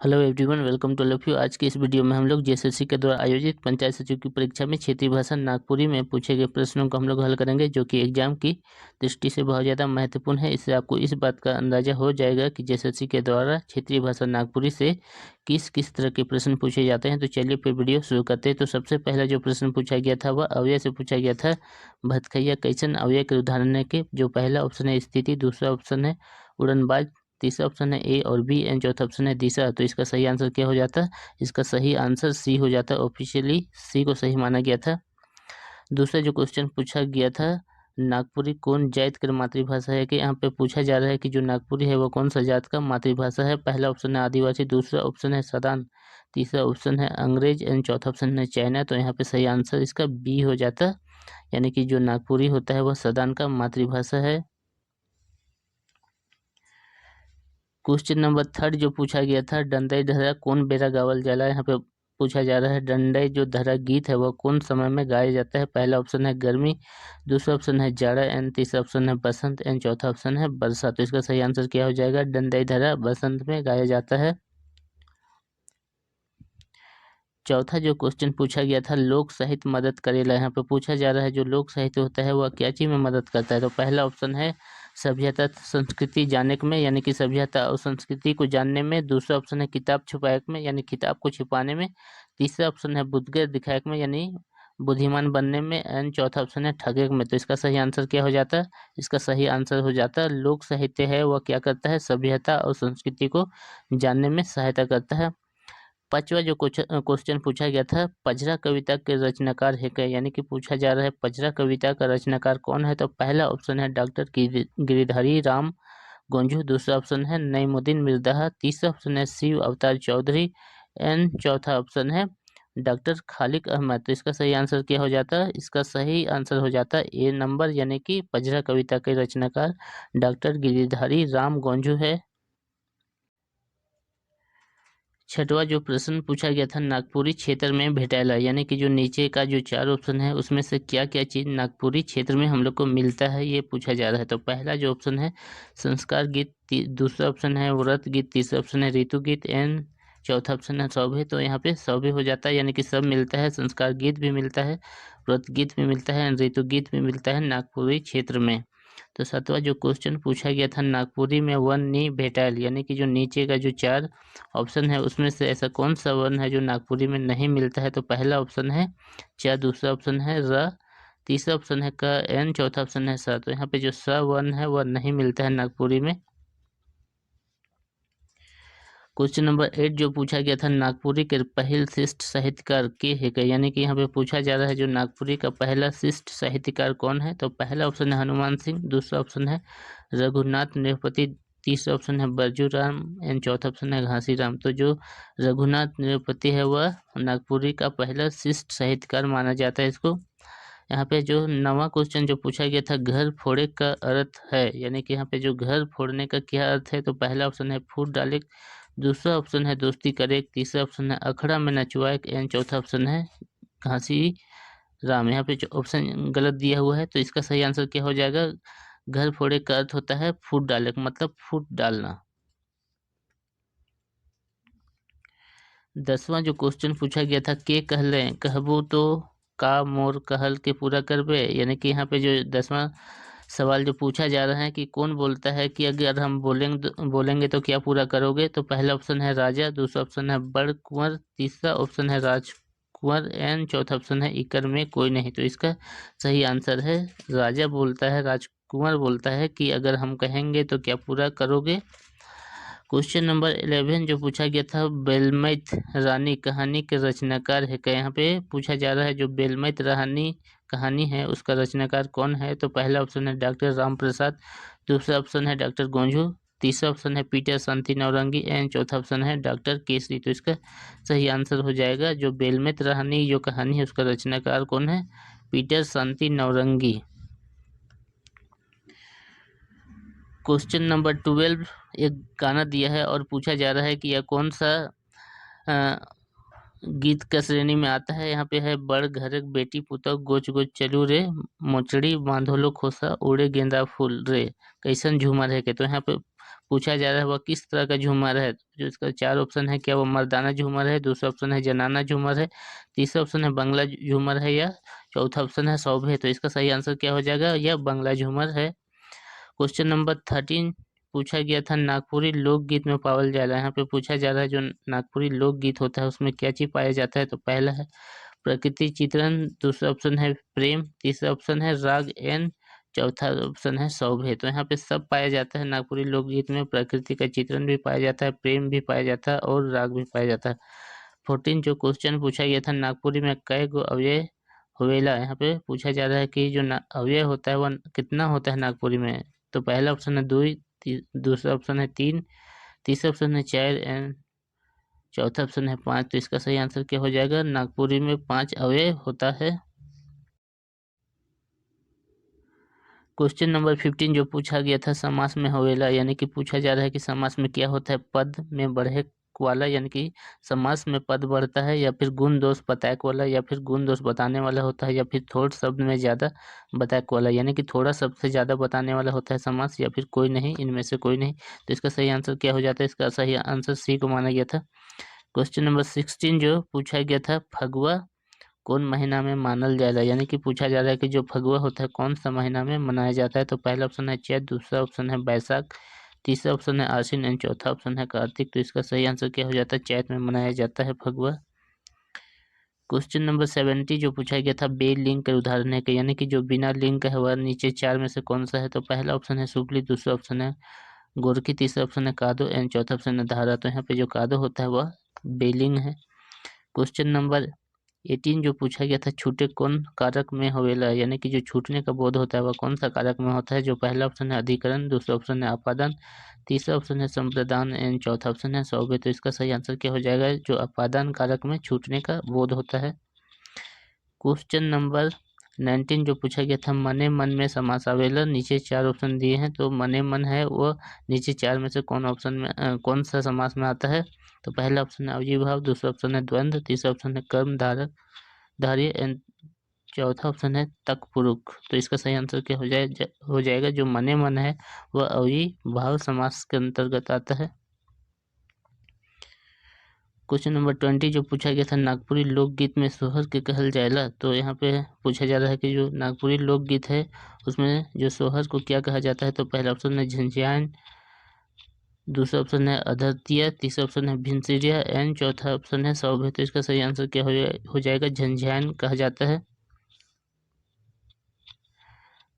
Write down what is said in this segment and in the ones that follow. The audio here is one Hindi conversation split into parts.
Hello everyone, welcome to all of you. आज की इस वीडियो में हम लोग जेएसएससी के द्वारा आयोजित पंचायत सचिव की परीक्षा में क्षेत्रीय भाषा नागपुरी में पूछे गए प्रश्नों को हम लोग हल करेंगे, जो कि एग्जाम की दृष्टि से बहुत ज़्यादा महत्वपूर्ण है। इससे आपको इस बात का अंदाजा हो जाएगा कि जेएसएससी के द्वारा क्षेत्रीय भाषा नागपुरी से किस किस तरह के प्रश्न पूछे जाते हैं। तो चलिए फिर वीडियो शुरू करते हैं। तो सबसे पहला जो प्रश्न पूछा गया था वह अव्यय से पूछा गया था। भतखैया कैसन अव्यय के उदाहरण है के जो पहला ऑप्शन है स्थिति, दूसरा ऑप्शन है उड़नबाज, तीसरा ऑप्शन है ए और बी एंड चौथा ऑप्शन है दिशा। तो इसका सही आंसर क्या हो जाता है? इसका सही आंसर सी हो जाता है। ऑफिशियली सी को सही माना गया था। दूसरा जो क्वेश्चन पूछा गया था, नागपुरी कौन जात की मातृभाषा है? कि यहाँ पे पूछा जा रहा है कि जो नागपुरी है वो कौन सा जात का मातृभाषा है। पहला ऑप्शन है आदिवासी, दूसरा ऑप्शन है सदान, तीसरा ऑप्शन है अंग्रेज एंड चौथा ऑप्शन है चाइना। तो यहाँ पे सही आंसर इसका बी हो जाता, यानी कि जो नागपुरी होता है वह सदान का मातृभाषा है। क्वेश्चन नंबर थर्ड जो पूछा गया था, डंडई धरा कौन बेरा गावल जाला? यहाँ पे पूछा जा रहा है डंडई जो धरा गीत है वह कौन समय में गाया जाता है। पहला ऑप्शन है गर्मी, दूसरा ऑप्शन है जाड़ा एंड तीसरा ऑप्शन है बसंत एंड चौथा ऑप्शन है वर्षा। तो इसका सही आंसर क्या हो जाएगा? डंडई धरा बसंत में गाया जाता है। चौथा जो क्वेश्चन पूछा गया था, लोक साहित्य मदद करेला। यहाँ पे पूछा जा रहा है जो लोक साहित्य होता है वह क्या चीज में मदद करता है। तो पहला ऑप्शन है सभ्यता संस्कृति जानने में, यानी कि सभ्यता और संस्कृति को जानने में। दूसरा ऑप्शन है किताब छुपाए में, यानी किताब को छिपाने में। तीसरा ऑप्शन है बुद्धगर दिखाए में, यानी बुद्धिमान बनने में। एंड चौथा ऑप्शन है ठगे में। तो इसका सही आंसर क्या हो जाता है? इसका सही आंसर हो जाता है लोक साहित्य है वह क्या करता है? सभ्यता और संस्कृति को जानने में सहायता करता है। पांचवा जो क्वेश्चन पूछा गया था, पजरा कविता के रचनाकार है क्या? यानी कि पूछा जा रहा है पजरा कविता का रचनाकार कौन है। तो पहला ऑप्शन है डॉक्टर गिरिधारी राम गोंझू, दूसरा ऑप्शन है नईमुद्दीन मिर्जा, तीसरा ऑप्शन है शिव अवतार चौधरी एंड चौथा ऑप्शन है डॉक्टर खालिक अहमद। तो इसका सही आंसर क्या हो जाता है? इसका सही आंसर हो जाता है ए नंबर, यानी कि पजरा कविता के रचनाकार डॉक्टर गिरिधारी राम गोंझू है। छठवा जो प्रश्न पूछा गया था, नागपुरी क्षेत्र में भेटाला, यानी कि जो नीचे का जो चार ऑप्शन है उसमें से क्या क्या चीज़ नागपुरी क्षेत्र में हम लोग को मिलता है, ये पूछा जा रहा है। तो पहला जो ऑप्शन है संस्कार गीत, दूसरा ऑप्शन है व्रत गीत, तीसरा ऑप्शन है ऋतु गीत एंड चौथा ऑप्शन है सौभे। तो यहाँ पे सौभे हो जाता है, यानी कि सब मिलता है। संस्कार गीत भी मिलता है, व्रत गीत भी मिलता है, ऋतु गीत भी मिलता है नागपुरी क्षेत्र में। तो सातवां जो क्वेश्चन पूछा गया था, नागपुरी में वन नी भेटाइल, यानी कि जो नीचे का जो चार ऑप्शन है उसमें से ऐसा कौन सा वर्ण है जो नागपुरी में नहीं मिलता है। तो पहला ऑप्शन है च, दूसरा ऑप्शन है र, तीसरा ऑप्शन है क एन, चौथा ऑप्शन है स। तो यहाँ पे जो स वर्ण है वह नहीं मिलता है नागपुरी में। क्वेश्चन नंबर 8 जो पूछा गया था, नागपुरी के पहल शिष्ट साहित्यकार के है क्या? यानी कि यहाँ पे पूछा जा रहा है जो नागपुरी का पहला शिष्ट साहित्यकार कौन है। तो पहला ऑप्शन है हनुमान सिंह, दूसरा ऑप्शन है रघुनाथ नेपति, तीसरा ऑप्शन है बरजू राम एंड चौथा ऑप्शन है घासी राम। तो जो रघुनाथ नेपति है वह नागपुरी का पहला शिष्ट साहित्यकार माना जाता है इसको। यहाँ पे जो नवा क्वेश्चन जो पूछा गया था, घर फोड़े का अर्थ है, यानी कि यहाँ पे जो घर फोड़ने का क्या अर्थ है। तो पहला ऑप्शन है फूट डाले, दूसरा ऑप्शन है दोस्ती करे, तीसरा ऑप्शन है अखड़ा में नचवाए एंड चौथा ऑप्शन है घासी राम। यहाँ पे जो ऑप्शन गलत दिया हुआ है तो इसका सही आंसर क्या हो जाएगा? घर फोड़े का अर्थ होता है फूट डाले, मतलब फूट डालना। 10वां जो क्वेश्चन पूछा गया था, के कहले कहबू तो का मोर कहल के पूरा करबे, यानी कि यहाँ पे जो 10वां सवाल जो पूछा जा रहा है कि कौन बोलता है कि अगर हम बोलेंगे तो क्या पूरा करोगे। तो पहला ऑप्शन है राजा, दूसरा ऑप्शन है बड़ कुंवर, तीसरा ऑप्शन है राजकुंवर एंड चौथा ऑप्शन है इकर में कोई नहीं। तो इसका सही आंसर है राजा बोलता है, राजकुंवर बोलता है कि अगर हम कहेंगे तो क्या पूरा करोगे। क्वेश्चन नंबर 11 जो पूछा गया था, बेलमैत रानी कहानी के रचनाकार है क्या? यहाँ पे पूछा जा रहा है जो बेलमैत रानी कहानी है उसका रचनाकार कौन है। तो पहला ऑप्शन है डॉक्टर राम प्रसाद, दूसरा ऑप्शन है डॉक्टर गोंझू, तीसरा ऑप्शन है पीटर शांति नौरंगी एंड चौथा ऑप्शन है डॉक्टर केसरी। तो इसका सही आंसर हो जाएगा जो बेलमैत रानी जो कहानी है उसका रचनाकार कौन है? पीटर शांति नौरंगी। क्वेश्चन नंबर 12 एक गाना दिया है और पूछा जा रहा है कि यह कौन सा गीत का श्रेणी में आता है। यहाँ पे है बड़ घर बेटी पुतौ गोच गोच चलू रे, मोचड़ी बांधोलो खोसा उड़े गेंदा फूल रे, कैसन झूमर है के। तो यहाँ पे पूछा जा रहा है वह किस तरह का झूमर है। जो इसका 4 ऑप्शन है, क्या वो मर्दाना झूमर है, दूसरा ऑप्शन है जनाना झूमर है, तीसरा ऑप्शन है बंगला झूमर है, या चौथा ऑप्शन है सौभे। तो इसका सही आंसर क्या हो जाएगा, यह बंगला झूमर है। क्वेश्चन नंबर 13 पूछा गया था नागपुरी लोकगीत में पावल जा रहा है। यहाँ पे पूछा जा रहा है जो नागपुरी लोकगीत होता है उसमें क्या चीज पाया जाता है। तो पहला है प्रकृति चित्रण, दूसरा ऑप्शन है प्रेम, तीसरा ऑप्शन है राग एन, चौथा ऑप्शन है सौभे। तो यहाँ पे सब पाया जाता है नागपुरी लोकगीत में। प्रकृति का चित्रण भी पाया जाता है, प्रेम भी पाया जाता है और राग भी पाया जाता है। 14 जो क्वेश्चन पूछा गया था नागपुरी में कई गो अव्यय होवेला। यहाँ पे पूछा जा रहा है कि जो अव्यय होता है वह कितना होता है नागपुरी में। तो पहला ऑप्शन है 2, दूसरा ऑप्शन है 3, तीसरा ऑप्शन है 4 एंड चौथा ऑप्शन है 5। तो इसका सही आंसर क्या हो जाएगा, नागपुरी में 5 अव्यय होता है। क्वेश्चन नंबर 15 जो पूछा गया था समास में होवेला, यानी कि पूछा जा रहा है कि समास में क्या होता है। पद में बढ़े वाला, यानी कि समास में पद बढ़ता है, या फिर गुण दोष बताएक वाला, या फिर गुण दोष बताने वाला होता है, या फिर थोड़ा शब्द में ज्यादा बताएक वाला, यानी कि थोड़ा शब्द से ज्यादा बताने वाला होता है समास, या फिर कोई नहीं, इनमें से कोई नहीं। तो इसका सही आंसर क्या हो जाता है, इसका सही आंसर सी को माना गया था। क्वेश्चन नंबर 16 जो पूछा गया था फगुआ कौन महीना में मानल जाएगा, यानी कि पूछा जा रहा है कि जो फगुआ होता है कौन सा महीना में मनाया जाता है। तो पहला ऑप्शन है चैत, दूसरा ऑप्शन है बैसाख, तीसरा ऑप्शन है आश्विन एंड चौथा ऑप्शन है कार्तिक। तो इसका सही आंसर क्या हो जाता है, चैत में मनाया जाता है फगुआ। क्वेश्चन नंबर 70 जो पूछा गया था बे लिंग के उदाहरण है, यानी कि जो बिना लिंग का है वह नीचे 4 में से कौन सा है। तो पहला ऑप्शन है सुपली, दूसरा ऑप्शन है गोरखी, तीसरा ऑप्शन है कादो एंड चौथा ऑप्शन है धारा। तो यहाँ पे जो कादो होता है वह बेलिंग है। क्वेश्चन नंबर 18 जो पूछा गया था छूटे कौन कारक में होवेला, यानी कि जो छूटने का बोध होता है वह कौन सा कारक में होता है। जो पहला ऑप्शन है अधिकरण, दूसरा ऑप्शन है अपादान, तीसरा ऑप्शन है संप्रदान एंड चौथा ऑप्शन है सौभे। तो इसका सही आंसर क्या हो जाएगा, जो अपादान कारक में छूटने का बोध होता है। क्वेश्चन नंबर 19 जो पूछा गया था मने मन में समास आवेला, नीचे 4 ऑप्शन दिए हैं। तो मने मन है वो नीचे 4 में से कौन ऑप्शन में कौन सा समास में आता है। तो पहला ऑप्शन है अव्ययीभाव, दूसरा ऑप्शन है द्वंद्व, तीसरा ऑप्शन है कर्म धारक धार्य एंड चौथा ऑप्शन है तत्पुरुष। तो इसका सही आंसर क्या हो जाएगा, जो मने मन है वह अव्ययीभाव समास के अंतर्गत आता है। क्वेश्चन नंबर 20 जो पूछा गया था नागपुरी लोकगीत में सोहर के कहल जाएला। तो यहाँ पे पूछा जा रहा है कि जो नागपुरी लोकगीत है उसमें जो सोहर को क्या कहा जाता है। तो पहला ऑप्शन है झंझान, दूसरा ऑप्शन है अधरतिया, तीसरा ऑप्शन है भिनसिरिया एंड चौथा ऑप्शन है सौभे। तो इसका सही आंसर क्या हो जाएगा, झंझान कहा जाता है।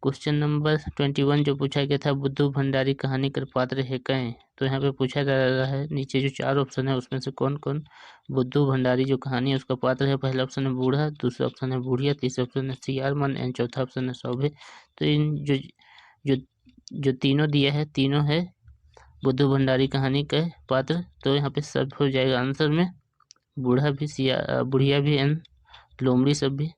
क्वेश्चन नंबर 21 जो पूछा गया था बुद्धू भंडारी कहानी कर पात्र है कहें। तो यहाँ पे पूछा जा रहा है नीचे जो 4 ऑप्शन है उसमें से कौन कौन बुद्धू भंडारी जो कहानी है उसका पात्र है। पहला ऑप्शन है बूढ़ा, दूसरा ऑप्शन है बुढ़िया, तीसरा ऑप्शन है सियारमन एंड चौथा ऑप्शन है सौभे। तो इन जो जो तीनों दिया है तीनों है बुद्धू भंडारी कहानी के पात्र। तो यहाँ पे सब हो जाएगा आंसर में, बूढ़ा भी, बुढ़िया भी एंड लोमड़ी सब भी।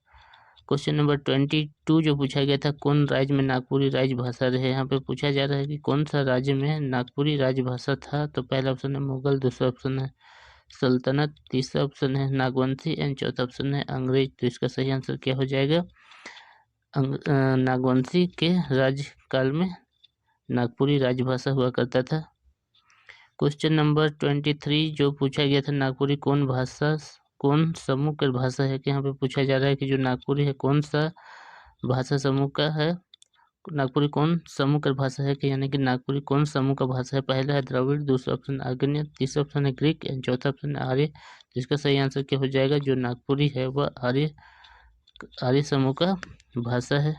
क्वेश्चन नंबर 22 जो पूछा गया था कौन राज्य में नागपुरी राजभाषा रहे। यहाँ पे पूछा जा रहा है कि कौन सा राज्य में नागपुरी राजभाषा था। तो पहला ऑप्शन है मुगल, दूसरा ऑप्शन है सल्तनत, तीसरा ऑप्शन है नागवंशी एंड चौथा ऑप्शन है अंग्रेज। तो इसका सही आंसर क्या हो जाएगा, नागवंशी के राज्यकाल में नागपुरी राजभाषा हुआ करता था। क्वेश्चन नंबर 23 जो पूछा गया था नागपुरी कौन समूह की भाषा है। कि यहाँ पे पूछा जा रहा है कि जो नागपुरी है कौन सा भाषा समूह का है, नागपुरी कौन समूह का भाषा है। कि यानी कि नागपुरी कौन समूह का भाषा है। पहला है द्रविड़, दूसरा ऑप्शन आग्नेय, तीसरा ऑप्शन है ग्रीक एंड चौथा ऑप्शन है आर्य। जिसका सही आंसर क्या हो जाएगा, जो नागपुरी है वह आर्य समूह का भाषा है।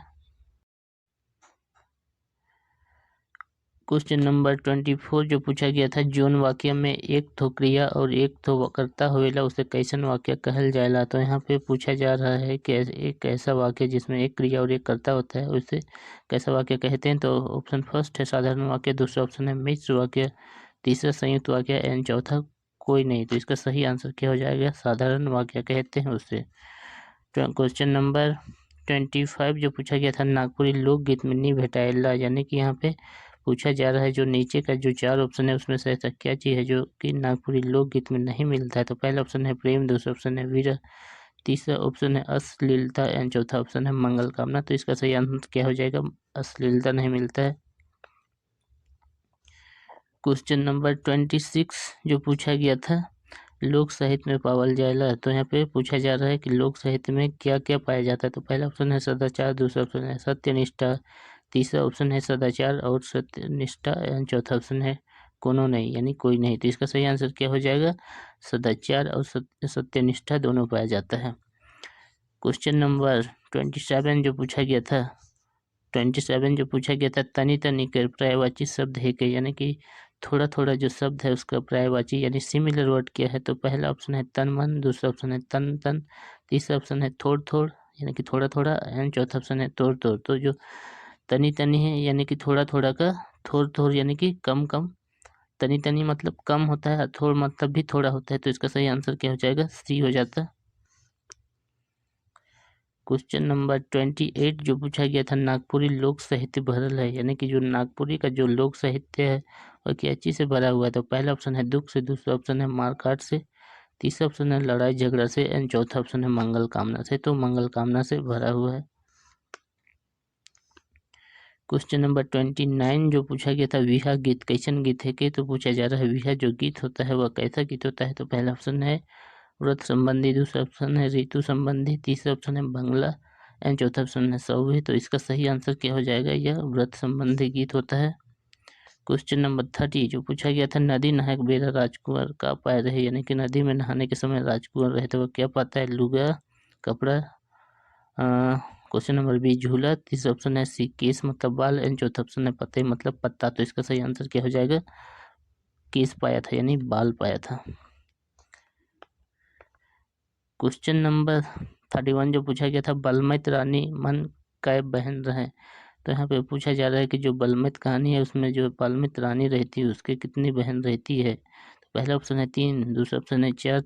क्वेश्चन नंबर 24 जो पूछा गया था जोन वाक्य में एक थो क्रिया और एक थो कर्ता होवेला उसे कैसन वाक्य कहल जाएला। तो यहाँ पे पूछा जा रहा है कि एक ऐसा वाक्य जिसमें एक क्रिया और एक कर्ता होता है उसे कैसा वाक्य कहते हैं। तो ऑप्शन फर्स्ट है साधारण वाक्य, दूसरा ऑप्शन है मिश्र वाक्य, तीसरा संयुक्त वाक्य एंड चौथा कोई नहीं। तो इसका सही आंसर क्या हो जाएगा, साधारण वाक्य कहते हैं उससे। क्वेश्चन नंबर 25 जो पूछा गया था नागपुरी लोकगीत में नहीं भेटाएला, यानी कि यहाँ पे पूछा जा रहा है जो नीचे का जो 4 ऑप्शन है उसमें से ऐसा क्या चीज़ है जो कि नागपुरी लोकगीत में नहीं मिलता है। तो पहला ऑप्शन है प्रेम, दूसरा ऑप्शन है वीर, तीसरा ऑप्शन है अश्लीलता एंड चौथा ऑप्शन है मंगल कामना। तो इसका सही आंसर क्या हो जाएगा, अश्लीलता नहीं मिलता है। क्वेश्चन नंबर 26 जो पूछा गया था, लोक साहित्य में पावल जाएला। तो यहाँ पे पूछा जा रहा है कि लोक साहित्य में क्या क्या पाया जाता है। तो पहला ऑप्शन है सदाचार, दूसरा ऑप्शन है सत्यनिष्ठा, तीसरा ऑप्शन है सदाचार और सत्यनिष्ठा, एंड चौथा ऑप्शन है कोनो नहीं यानी कोई नहीं। तो इसका सही आंसर क्या हो जाएगा, सदाचार और सत्यनिष्ठा दोनों पाया जाता है। क्वेश्चन नंबर 27 जो पूछा गया था, तनि तनि कर पर्यायवाची शब्द है के, यानी कि थोड़ा थोड़ा जो शब्द है उसका पर्यायवाची यानी सिमिलर वर्ड क्या है। तो पहला ऑप्शन है तन मन, दूसरा ऑप्शन है तन तन, तीसरा ऑप्शन है थोड़ थोड़ यानी कि थोड़ा थोड़ा, एंड चौथा ऑप्शन है तोड़ तोड़। तो जो तनी तनी है यानी कि थोड़ा थोड़ा का, थोड़ थोड़ यानी कि कम कम, तनी तनी मतलब कम होता है, थोड़ मतलब भी थोड़ा होता है। तो इसका सही आंसर क्या हो जाएगा, सी हो जाता। क्वेश्चन नंबर 28 जो पूछा गया था, नागपुरी लोक साहित्य भरल है, यानी कि जो नागपुरी का जो लोक साहित्य है वह क्या चीज़ से भरा हुआ है। तो पहला ऑप्शन है दुख से, दूसरा ऑप्शन है मारकाट से, तीसरा ऑप्शन है लड़ाई झगड़ा से, एंड चौथा ऑप्शन है मंगल कामना से। तो मंगल कामना से भरा हुआ है। क्वेश्चन नंबर 29 जो पूछा गया था, विहा गीत कैसन गीत है के। तो पूछा जा रहा है विहा जो गीत होता है वह कैसा गीत होता है। तो पहला ऑप्शन है व्रत संबंधी, दूसरा ऑप्शन है ऋतु संबंधी, तीसरा ऑप्शन है बंगला, एंड चौथा ऑप्शन है सौभे। तो इसका सही आंसर क्या हो जाएगा, यह व्रत संबंधी गीत होता है। क्वेश्चन नंबर 30 जो पूछा गया था, नदी नहायक बेरा राजकुंवर का पाए रहे, यानी कि नदी में नहाने के समय राजकुंवर रहे तो वह क्या पाता है, लुगा, कपड़ा। क्वेश्चन नंबर 20 झूला, तीसरा ऑप्शन है केस मतलब बाल, एंड चौथा ऑप्शन है पत्ते मतलब पत्ता। तो इसका सही आंसर क्या हो जाएगा, केस पाया था यानी बाल पाया था। क्वेश्चन नंबर 31 जो पूछा गया था, बलमैत रानी मन कै बहन रहे। तो यहाँ पे पूछा जा रहा है कि जो बलमैत कहानी है उसमें जो बलमैत रानी रहती है उसके कितनी बहन रहती है। तो पहला ऑप्शन है 3, दूसरा ऑप्शन है 4,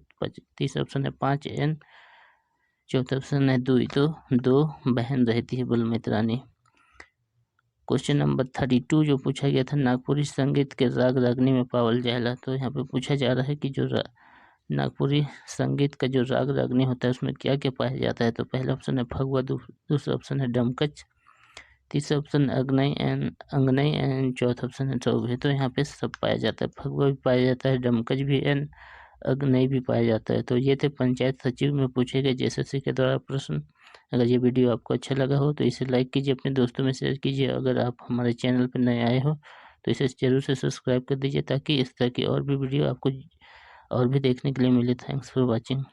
तीसरा ऑप्शन है 5, एंड चौथा ऑप्शन है 2। तो 2 बहन रहती है बलमैत रानी। क्वेश्चन नंबर 32 जो पूछा गया था, नागपुरी संगीत के राग रागनी में पावल जाएला। तो यहाँ पे पूछा जा रहा है कि जो नागपुरी संगीत का जो राग रागनी होता है उसमें क्या क्या पाया जाता है। तो पहला ऑप्शन है फगुआ, दूसरा ऑप्शन है डमकच, तीसरा ऑप्शन अंगनई, एंड चौथा ऑप्शन है चौघे। तो यहाँ पे सब पाया जाता है, फगुआ भी पाया जाता है, डमकच भी, एंड अग्नई भी पाया जाता है। तो ये थे पंचायत सचिव में पूछे गए JSSC के द्वारा प्रश्न। अगर ये वीडियो आपको अच्छा लगा हो तो इसे लाइक कीजिए, अपने दोस्तों में शेयर कीजिए। अगर आप हमारे चैनल पर नए आए हो तो इसे जरूर से सब्सक्राइब कर दीजिए ताकि इस तरह की और भी वीडियो आपको और भी देखने के लिए मिले। Thanks for watching.